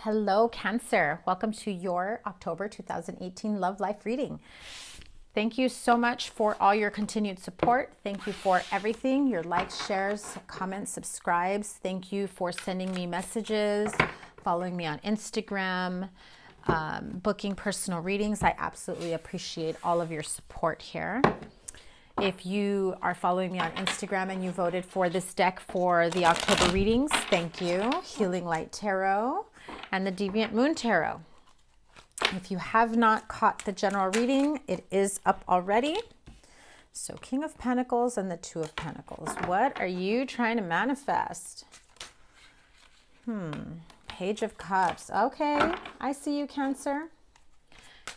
Hello, Cancer. Welcome to your October 2018 Love Life reading. Thank you so much for all your continued support. Thank you for everything, your likes, shares, comments, subscribes. Thank you for sending me messages, following me on Instagram, booking personal readings. I absolutely appreciate all of your support here. If you are following me on Instagram and you voted for this deck for the October readings, thank you. Healing Light Tarot and the Deviant Moon Tarot. If you have not caught the general reading, it is up already. So King of Pentacles and the Two of Pentacles. What are you trying to manifest? Page of Cups. Okay, I see you, Cancer.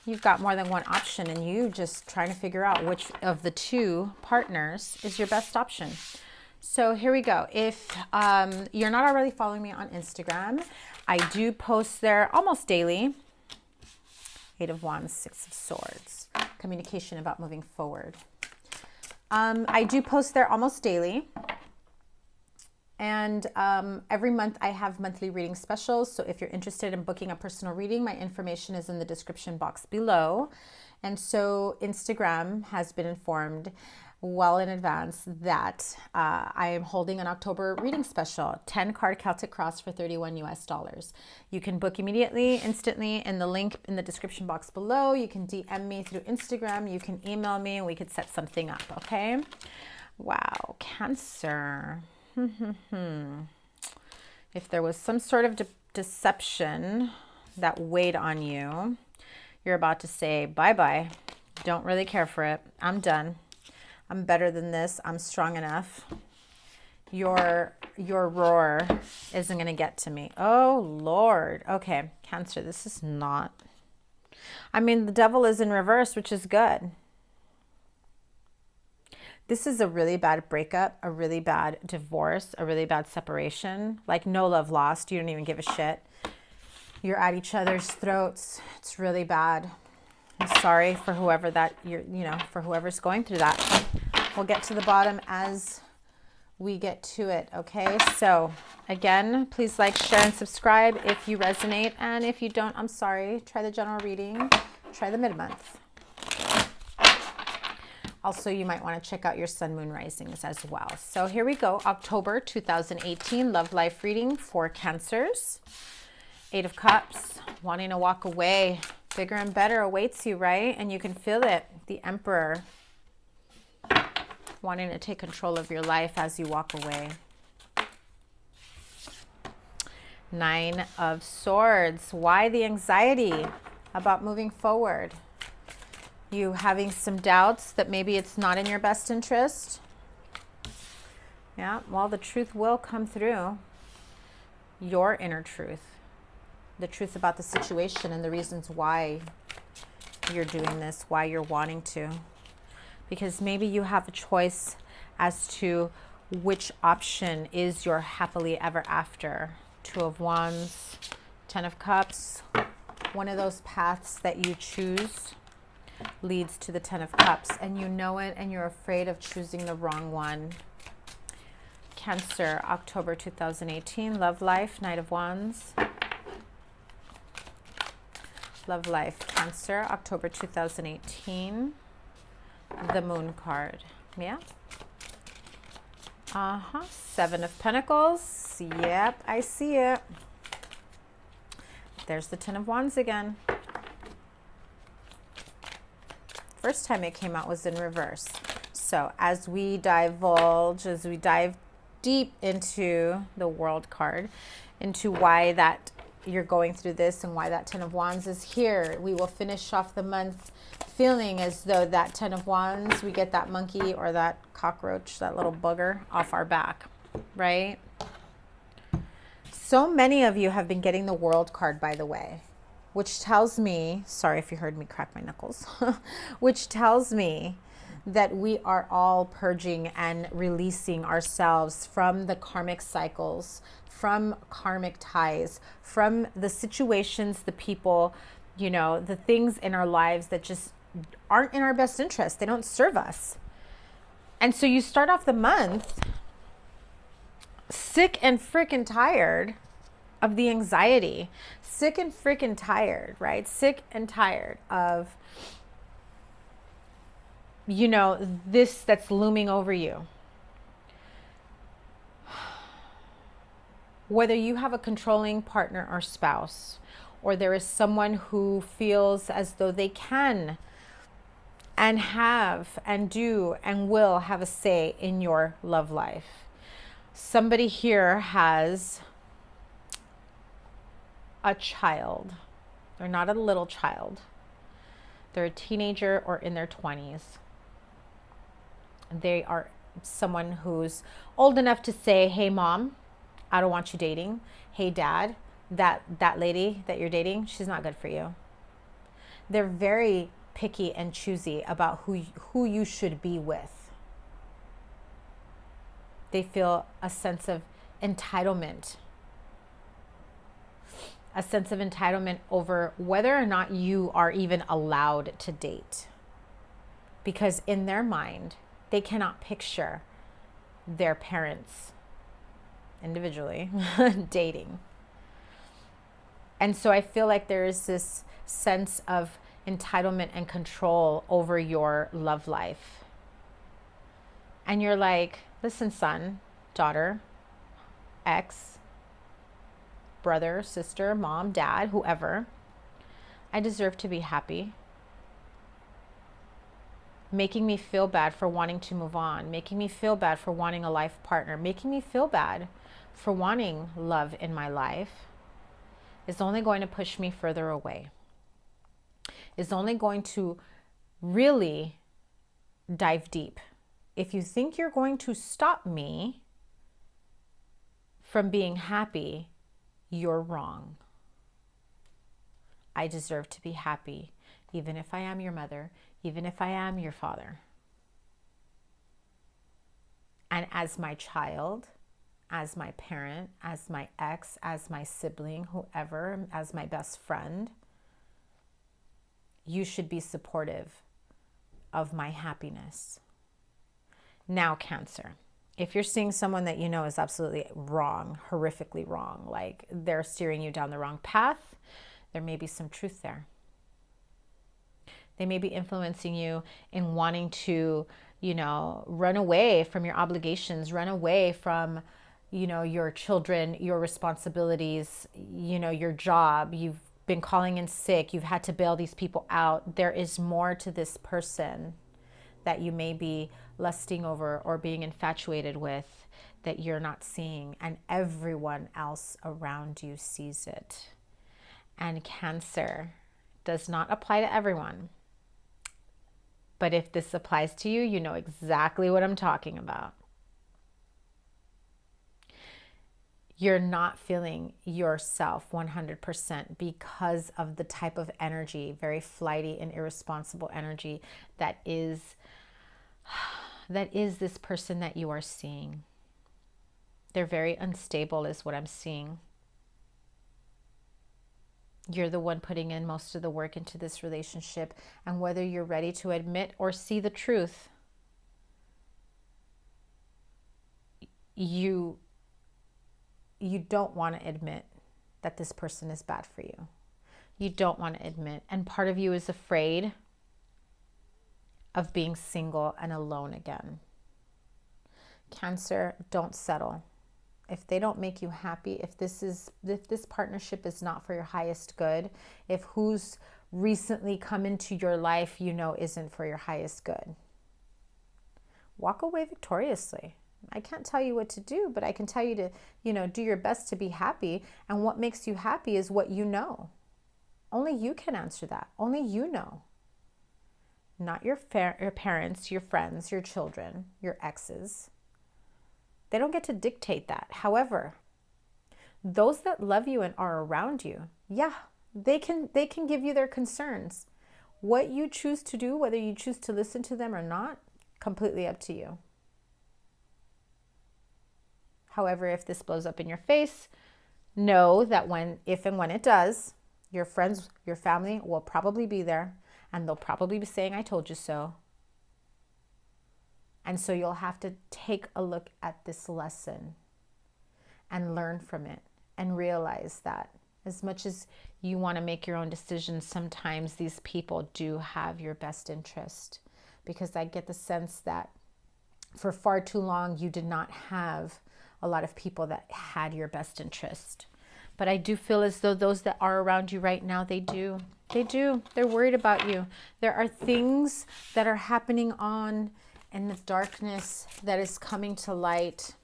You've got more than one option and you just trying to figure out which of the two partners is your best option. So here we go. If you're not already following me on Instagram, I do post there almost daily. Eight of Wands, Six of Swords. Communication about moving forward. I do post there almost daily. And every month I have monthly reading specials. So if you're interested in booking a personal reading, my information is in the description box below. And so Instagram has been informed well in advance that I am holding an October reading special, 10 card Celtic Cross for $31 US. You can book immediately, instantly in the link in the description box below. You can DM me through Instagram. You can email me and we could set something up, okay? Wow, Cancer. If there was some sort of deception that weighed on you, you're about to say bye-bye. Don't really care for it. I'm done. I'm better than this. I'm strong enough. Your roar isn't going to get to me. Oh, Lord. Okay, Cancer, this is not. I mean, the devil is in reverse, which is good. This is a really bad breakup, a really bad divorce, a really bad separation. Like no love lost. You don't even give a shit. You're at each other's throats. It's really bad. I'm sorry for whoever that for whoever's going through that. We'll get to the bottom as we get to it, okay? So again, please like, share, and subscribe if you resonate. And if you don't, I'm sorry. Try the general reading. Try the mid-month. Also, you might want to check out your sun, moon, risings as well. So here we go. October 2018 Love Life reading for Cancers. Eight of Cups, wanting to walk away. Bigger and better awaits you, right? And you can feel it. The Emperor, wanting to take control of your life as you walk away. Nine of Swords. Why the anxiety about moving forward? You having some doubts that maybe it's not in your best interest. Yeah, well, the truth will come through. Your inner truth. The truth about the situation and the reasons why you're doing this, why you're wanting to. Because maybe you have a choice as to which option is your happily ever after. Two of Wands, 10 of Cups. One of those paths that you choose leads to the 10 of Cups, and you know it and you're afraid of choosing the wrong one. Cancer, October 2018, Love Life, Knight of Wands. Love Life, Cancer, October 2018, the Moon card. Yeah. Seven of Pentacles. Yep, I see it. There's the 10 of Wands again. First time it came out was in reverse. So as we divulge, as we dive deep into the World card, into why that you're going through this and why that 10 of Wands is here, we will finish off the month feeling as though that 10 of Wands, we get that monkey or that cockroach, that little booger off our back, right? So many of you have been getting the World card, by the way, which tells me, sorry if you heard me crack my knuckles, which tells me that we are all purging and releasing ourselves from the karmic cycles, from karmic ties, from the situations, the people, the things in our lives that just aren't in our best interest. They don't serve us. And so you start off the month sick and freaking tired of the anxiety, sick and freaking tired, right? Sick and tired of, you know, this that's looming over you. Whether you have a controlling partner or spouse, or there is someone who feels as though they can and have and do and will have a say in your love life. Somebody here has a child. They're not a little child. They're a teenager or in their 20s. They are someone who's old enough to say, hey, mom, I don't want you dating. Hey, dad, that lady that you're dating, she's not good for you. They're very picky and choosy about who you should be with. They feel a sense of entitlement. A sense of entitlement over whether or not you are even allowed to date. Because in their mind, they cannot picture their parents individually dating. And so I feel like there is this sense of entitlement and control over your love life. And you're like, listen, son, daughter, ex, brother, sister, mom, dad, whoever, I deserve to be happy. Making me feel bad for wanting to move on, making me feel bad for wanting a life partner, making me feel bad for wanting love in my life is only going to push me further away. Is only going to really dive deep. If you think you're going to stop me from being happy, you're wrong. I deserve to be happy, even if I am your mother, even if I am your father. And as my child, as my parent, as my ex, as my sibling, whoever, as my best friend, you should be supportive of my happiness. Now, Cancer, if you're seeing someone that you know is absolutely wrong, horrifically wrong, like they're steering you down the wrong path, there may be some truth there. They may be influencing you in wanting to, you know, run away from your obligations, run away from, you know, your children, your responsibilities, you know, your job. You've been calling in sick. You've had to bail these people out. There is more to this person that you may be lusting over or being infatuated with that you're not seeing, and everyone else around you sees it. And Cancer does not apply to everyone. But if this applies to you, you know exactly what I'm talking about. You're not feeling yourself 100% because of the type of energy, very flighty and irresponsible energy that is this person that you are seeing. They're very unstable is what I'm seeing. You're the one putting in most of the work into this relationship, and whether you're ready to admit or see the truth, you don't want to admit that this person is bad for you. You don't want to admit, and part of you is afraid of being single and alone again. Cancer, don't settle. If they don't make you happy, if this partnership is not for your highest good, if who's recently come into your life you know isn't for your highest good, walk away victoriously. I can't tell you what to do, but I can tell you to, you know, do your best to be happy. And what makes you happy is what you know. Only you can answer that. Only you know. Not your parents, your friends, your children, your exes. They don't get to dictate that. However, those that love you and are around you, yeah, they can give you their concerns. What you choose to do, whether you choose to listen to them or not, completely up to you. However, if this blows up in your face, know that if and when it does, your friends, your family will probably be there, and they'll probably be saying, I told you so. And so you'll have to take a look at this lesson and learn from it and realize that As much as you want to make your own decisions, sometimes these people do have your best interest, because I get the sense that for far too long you did not have a lot of people that had your best interest. But I do feel as though those that are around you right now, they do. They're worried about you. There are things that are happening on in the darkness that is coming to light.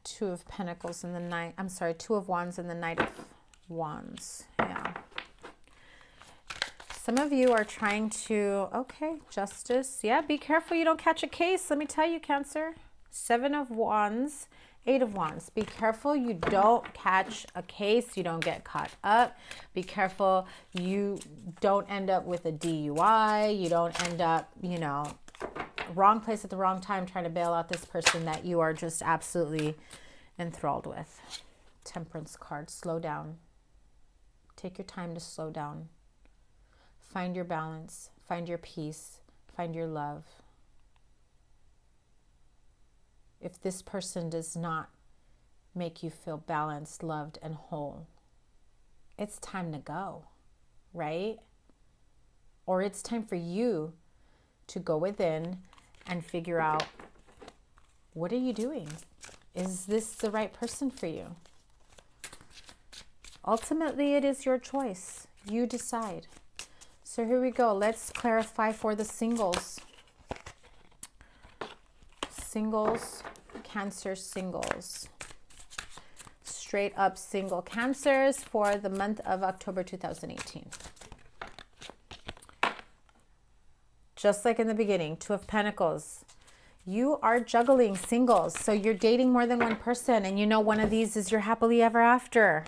Two of Pentacles in the night. I'm sorry, Two of Wands in the Knight of Wands. Yeah. Some of you are trying to, okay, Justice. Yeah, be careful you don't catch a case. Let me tell you, Cancer. Seven of Wands, Eight of Wands. Be careful you don't catch a case. You don't get caught up. Be careful you don't end up with a DUI. You don't end up, you know, wrong place at the wrong time trying to bail out this person that you are just absolutely enthralled with. Temperance card. Slow down. Take your time to slow down. Find your balance, find your peace, find your love. If this person does not make you feel balanced, loved, and whole, it's time to go, right? Or it's time for you to go within and figure out, what are you doing? Is this the right person for you? Ultimately, it is your choice. You decide. So here we go. Let's clarify for the singles. Singles, Cancer singles. Straight up single Cancers for the month of October 2018. Just like in the beginning, Two of Pentacles. You are juggling singles. So you're dating more than one person, and you know one of these is your happily ever after.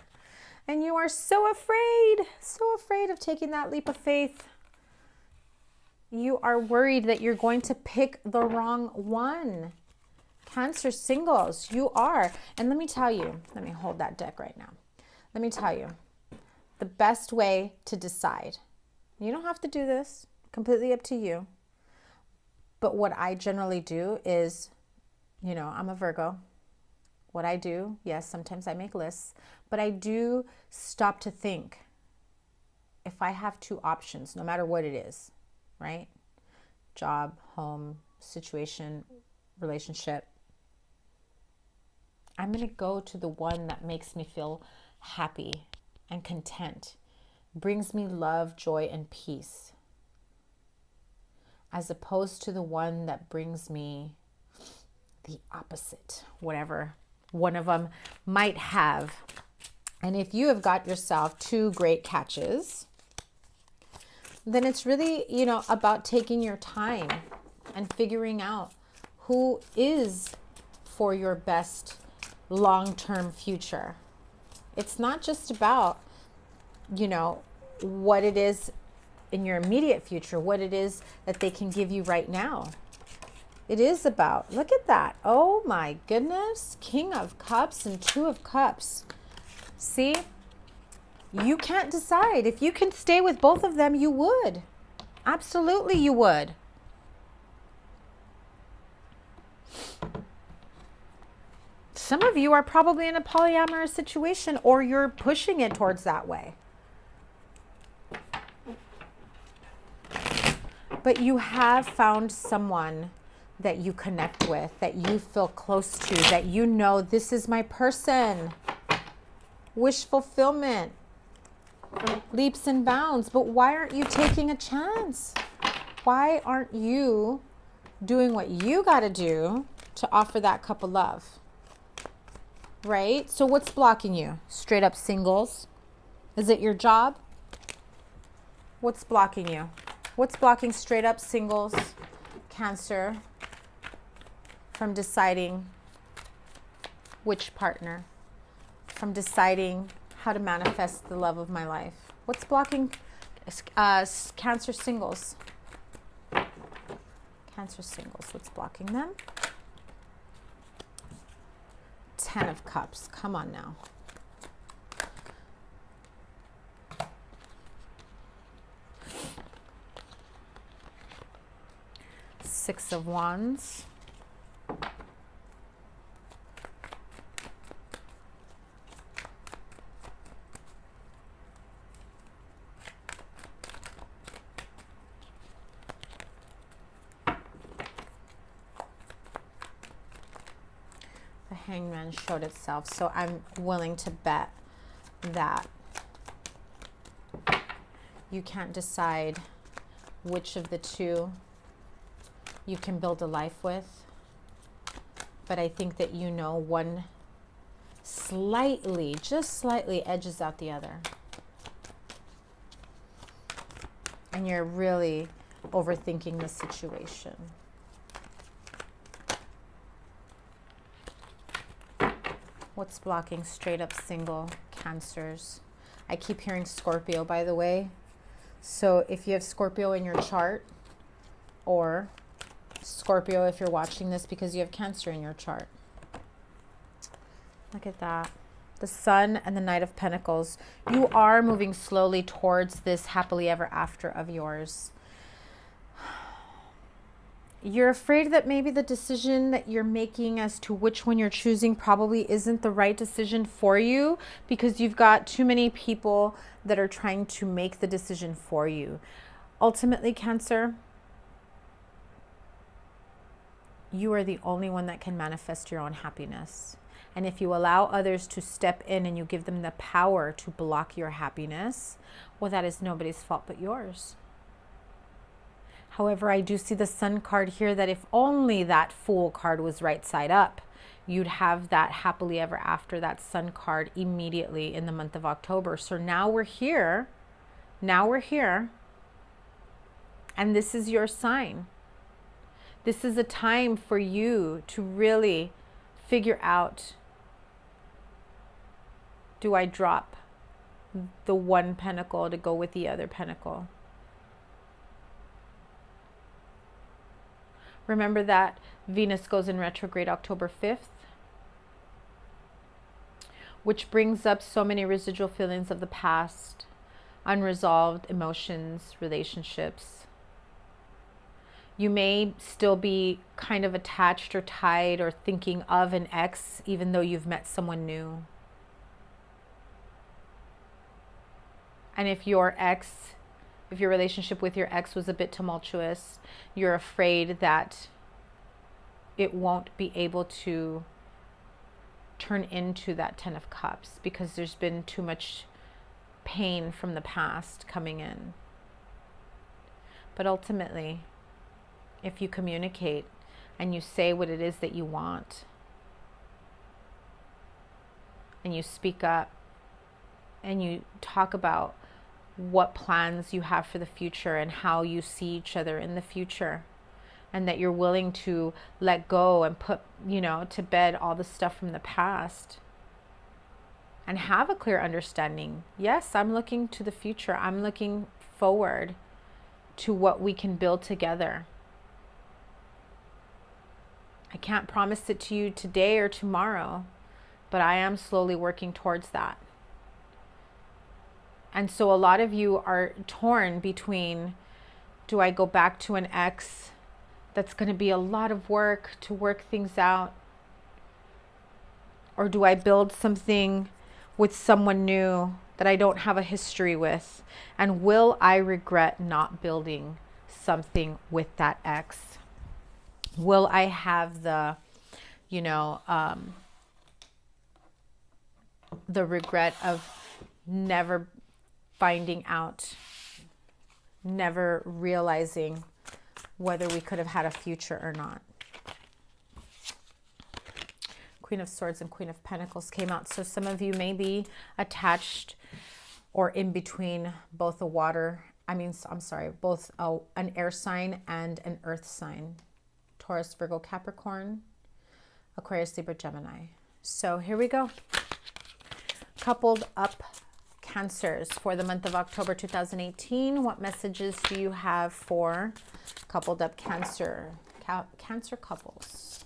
And you are so afraid of taking that leap of faith. You are worried that you're going to pick the wrong one. Cancer singles, you are. And let me tell you, let me hold that deck right now. Let me tell you, the best way to decide, you don't have to do this, completely up to you. But what I generally do is, you know, I'm a Virgo. What I do, yes, sometimes I make lists, but I do stop to think. If I have two options, no matter what it is, right? Job, home, situation, relationship, I'm going to go to the one that makes me feel happy and content, brings me love, joy, and peace, as opposed to the one that brings me the opposite, whatever one of them might have. And if you have got yourself two great catches, then it's really, you know, about taking your time and figuring out who is for your best long-term future. It's not just about, you know, what it is in your immediate future, what it is that they can give you right now. It is about, look at that. Oh my goodness. King of Cups and Two of Cups. See, you can't decide. If you can stay with both of them, you would. Absolutely, you would. Some of you are probably in a polyamorous situation, or you're pushing it towards that way. But you have found someone that you connect with, that you feel close to, that you know, this is my person. Wish fulfillment, leaps and bounds. But why aren't you taking a chance? Why aren't you doing what you got to do to offer that cup of love? Right? So what's blocking you? Straight up singles. Is it your job? What's blocking you? What's blocking straight up singles, Cancer, from deciding which partner, from deciding how to manifest the love of my life? What's blocking Cancer singles? Cancer singles, what's blocking them? Ten of Cups, come on now. Six of Wands. The Hangman showed itself, so I'm willing to bet that you can't decide which of the two you can build a life with, but I think that you know one slightly, just slightly edges out the other. And you're really overthinking the situation. What's blocking straight up single Cancers? I keep hearing Scorpio, by the way. So if you have Scorpio in your chart, or Scorpio if you're watching this because you have Cancer in your chart. Look at that. The Sun and the Knight of Pentacles. You are moving slowly towards this happily ever after of yours. You're afraid that maybe the decision that you're making as to which one you're choosing probably isn't the right decision for you, because you've got too many people that are trying to make the decision for you. Ultimately, Cancer, you are the only one that can manifest your own happiness. And if you allow others to step in and you give them the power to block your happiness, well, that is nobody's fault but yours. However, I do see the Sun card here, that if only that Fool card was right side up, you'd have that happily ever after, that Sun card, immediately in the month of October. So now we're here. Now we're here. And this is your sign. This is a time for you to really figure out, do I drop the one pentacle to go with the other pentacle? Remember that Venus goes in retrograde October 5th, which brings up so many residual feelings of the past, unresolved emotions, relationships. You may still be kind of attached or tied or thinking of an ex, even though you've met someone new. And if your relationship with your ex was a bit tumultuous, you're afraid that it won't be able to turn into that 10 of Cups because there's been too much pain from the past coming in. But ultimately, if you communicate and you say what it is that you want, and you speak up, and you talk about what plans you have for the future and how you see each other in the future, and that you're willing to let go and put, to bed all the stuff from the past and have a clear understanding. Yes, I'm looking to the future. I'm looking forward to what we can build together. I can't promise it to you today or tomorrow, but I am slowly working towards that. And so a lot of you are torn between, do I go back to an ex that's going to be a lot of work to work things out? Or do I build something with someone new that I don't have a history with? And will I regret not building something with that ex? Will I have the regret of never finding out, never realizing whether we could have had a future or not? Queen of Swords and Queen of Pentacles came out. So some of you may be attached or in between both both an air sign and an earth sign. Taurus, Virgo, Capricorn, Aquarius, Libra, Gemini. So here we go. Coupled up Cancers for the month of October 2018. What messages do you have for coupled up Cancer couples?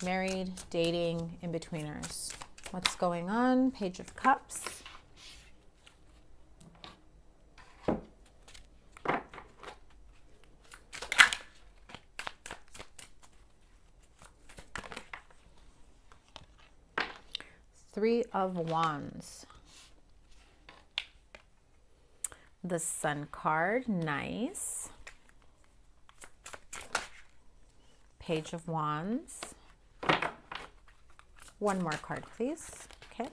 Married, dating, in-betweeners. What's going on? Page of Cups. Three of Wands. The Sun card, nice. Page of Wands. One more card, please. Okay.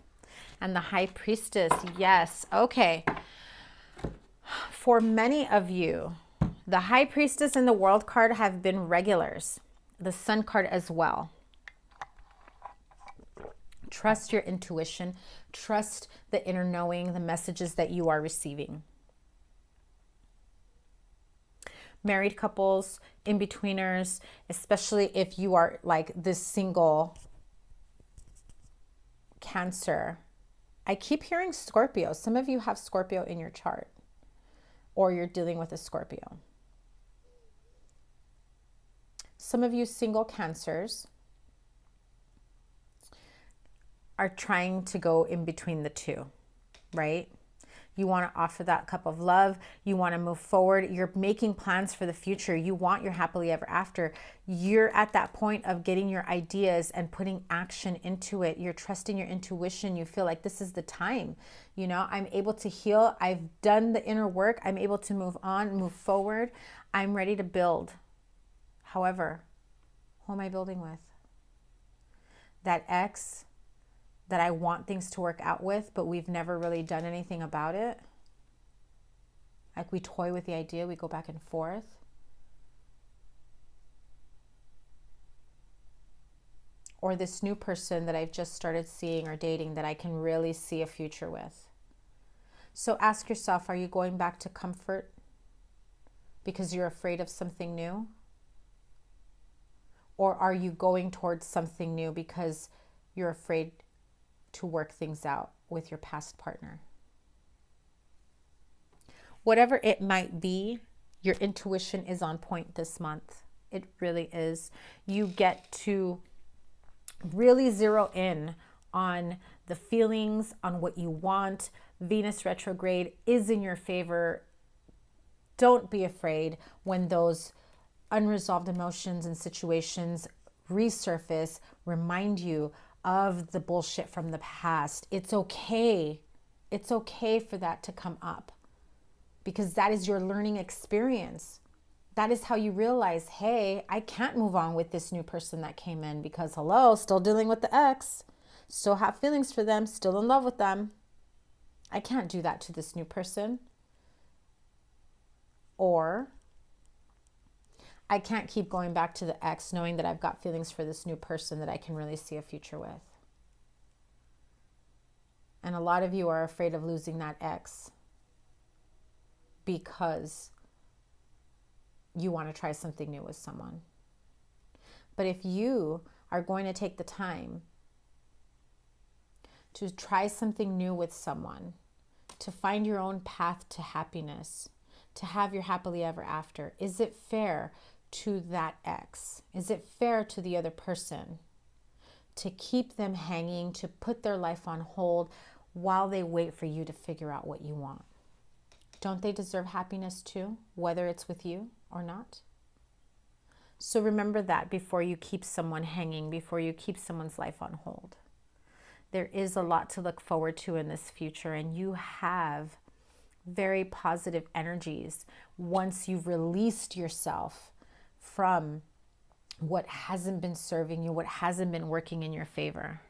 And the High Priestess. Yes. Okay. For many of you, the High Priestess and the World card have been regulars. The Sun card as well. Trust your intuition. Trust the inner knowing, the messages that you are receiving. Married couples, in-betweeners, especially if you are like this single Cancer. I keep hearing Scorpio. Some of you have Scorpio in your chart, or you're dealing with a Scorpio. Some of you single Cancers are trying to go in between the two, right? You want to offer that cup of love. You want to move forward. You're making plans for the future. You want your happily ever after. You're at that point of getting your ideas and putting action into it. You're trusting your intuition. You feel like this is the time. You know, I'm able to heal. I've done the inner work. I'm able to move on, move forward. I'm ready to build. However, who am I building with? That ex that I want things to work out with, but we've never really done anything about it. Like we toy with the idea, we go back and forth. Or this new person that I've just started seeing or dating that I can really see a future with. So ask yourself, are you going back to comfort because you're afraid of something new? Or are you going towards something new because you're afraid to work things out with your past partner? Whatever it might be, your intuition is on point this month. It really is. You get to really zero in on the feelings, on what you want. Venus retrograde is in your favor. Don't be afraid when those unresolved emotions and situations resurface, remind you of the bullshit from the past. It's okay. It's okay for that to come up because that is your learning experience. That is how you realize, hey, I can't move on with this new person that came in because, hello, still dealing with the ex, still have feelings for them, still in love with them. I can't do that to this new person. Or I can't keep going back to the ex knowing that I've got feelings for this new person that I can really see a future with. And a lot of you are afraid of losing that ex because you want to try something new with someone. But if you are going to take the time to try something new with someone, to find your own path to happiness, to have your happily ever after, is it fair to that ex? Is it fair to the other person to keep them hanging, to put their life on hold while they wait for you to figure out what you want? Don't they deserve happiness too, whether it's with you or not? So remember that before you keep someone hanging, before you keep someone's life on hold. There is a lot to look forward to in this future, and you have very positive energies once you've released yourself from what hasn't been serving you, what hasn't been working in your favor.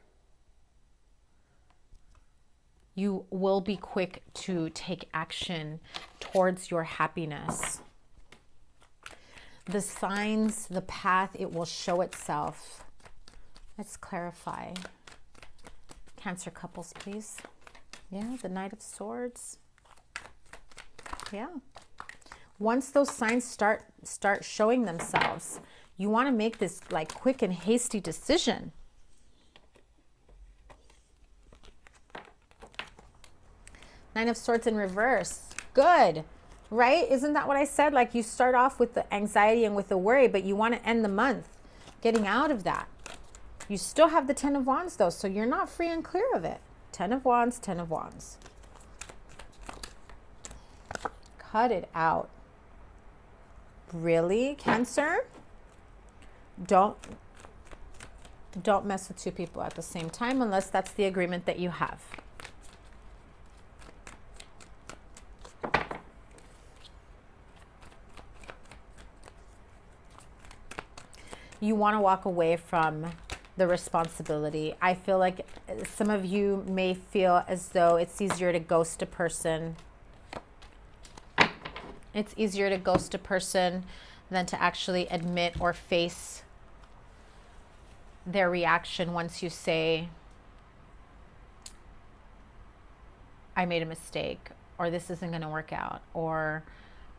You will be quick to take action towards your happiness. The signs, the path, it will show itself. Let's clarify. Cancer couples, please. Yeah, the Knight of Swords. Yeah. Once those signs start showing themselves, you want to make this like quick and hasty decision. Nine of Swords in reverse. Good, right? Isn't that what I said? Like you start off with the anxiety and with the worry, but you want to end the month getting out of that. You still have the Ten of Wands though, so you're not free and clear of it. Ten of Wands, Ten of Wands. Cut it out. Really, Cancer? Don't mess with two people at the same time unless that's the agreement that you have. You want to walk away from the responsibility. I feel like some of you may feel as though it's easier to ghost a person. It's easier to ghost a person than to actually admit or face their reaction once you say, I made a mistake, or this isn't going to work out, or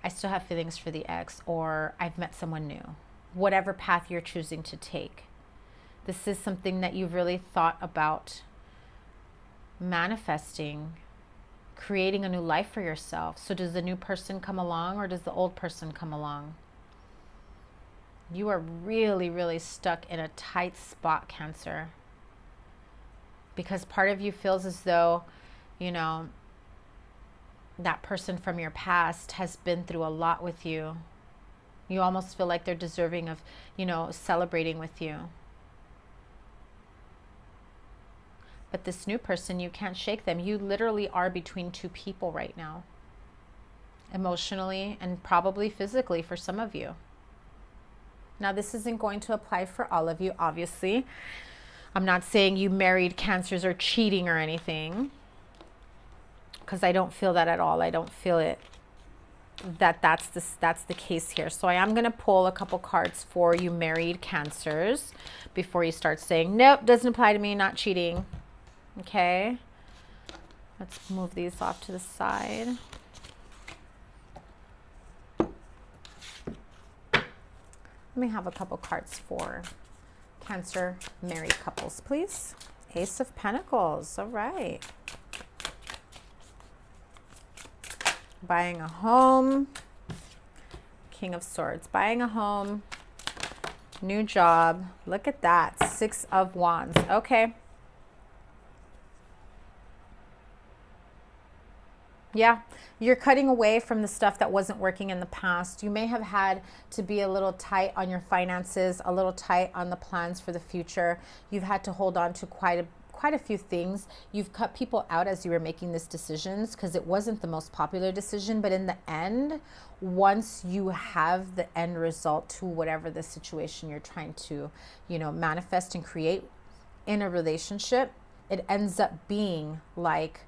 I still have feelings for the ex, or I've met someone new. Whatever path you're choosing to take. This is something that you've really thought about manifesting, creating a new life for yourself. So does the new person come along, or does the old person come along? You are really, really stuck in a tight spot, Cancer. Because part of you feels as though, you know, that person from your past has been through a lot with you. You almost feel like they're deserving of, you know, celebrating with you. But this new person, you can't shake them. You literally are between two people right now. Emotionally and probably physically for some of you. Now, this isn't going to apply for all of you, obviously. I'm not saying you married Cancers are cheating or anything, because I don't feel that at all. I don't feel it that's the case here. So I am going to pull a couple cards for you married Cancers before you start saying, nope, doesn't apply to me, not cheating. Okay, let's move these off to the side. Let me have a couple cards for Cancer married couples, please. Ace of Pentacles. All right. Buying a home. King of Swords. Buying a home. New job. Look at that. Six of Wands. Okay. Yeah, you're cutting away from the stuff that wasn't working in the past. You may have had to be a little tight on your finances, a little tight on the plans for the future. You've had to hold on to quite a few things. You've cut people out as you were making these decisions because it wasn't the most popular decision. But in the end, once you have the end result to whatever the situation you're trying to, you know, manifest and create in a relationship, it ends up being like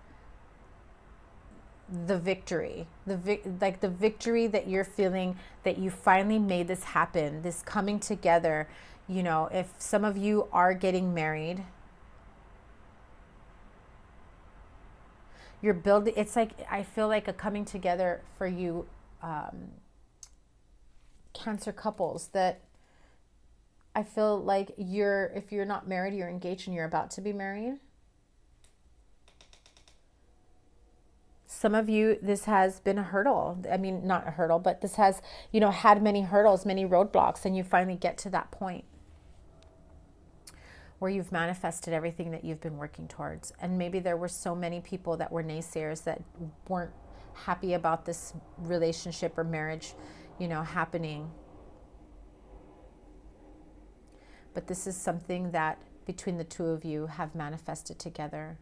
the victory, like the victory that you're feeling, that you finally made this happen, this coming together. You know, if some of you are getting married, you're building, it's like, I feel like a coming together for you, Cancer couples, that I feel like if you're not married, you're engaged and you're about to be married. Some of you, this has been a hurdle. I mean, not a hurdle, but this has, you know, had many hurdles, many roadblocks, and you finally get to that point where you've manifested everything that you've been working towards. And maybe there were so many people that were naysayers that weren't happy about this relationship or marriage, you know, happening. But this is something that between the two of you have manifested together.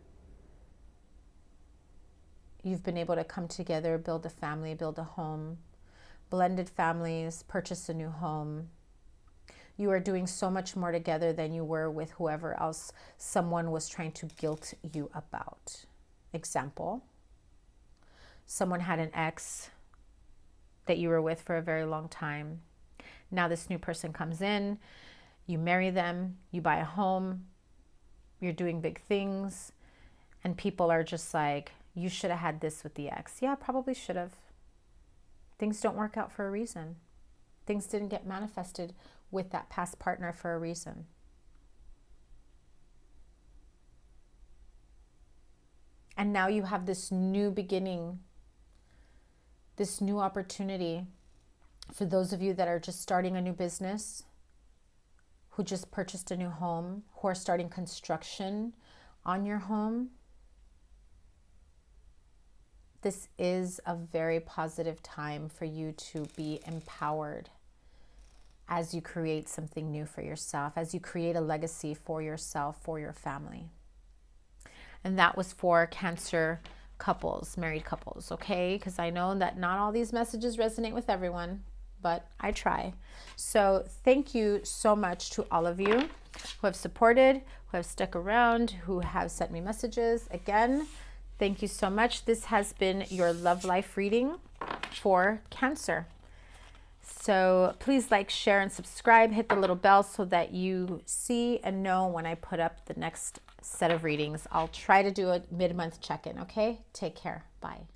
You've been able to come together, build a family, build a home, blended families, purchase a new home. You are doing so much more together than you were with whoever else someone was trying to guilt you about. Example, someone had an ex that you were with for a very long time. Now this new person comes in, you marry them, you buy a home, you're doing big things, and people are just like, you should have had this with the ex. Yeah, probably should have. Things don't work out for a reason. Things didn't get manifested with that past partner for a reason. And now you have this new beginning, this new opportunity for those of you that are just starting a new business, who just purchased a new home, who are starting construction on your home. This is a very positive time for you to be empowered as you create something new for yourself, as you create a legacy for yourself, for your family. And that was for Cancer couples, married couples, okay? Because I know that not all these messages resonate with everyone, but I try. So thank you so much to all of you. who have supported, who have stuck around, who have sent me messages. Again, thank you so much. This has been your love life reading for Cancer. So please like, share, and subscribe. Hit the little bell so that you see and know when I put up the next set of readings. I'll try to do a mid-month check-in, okay? Take care. Bye.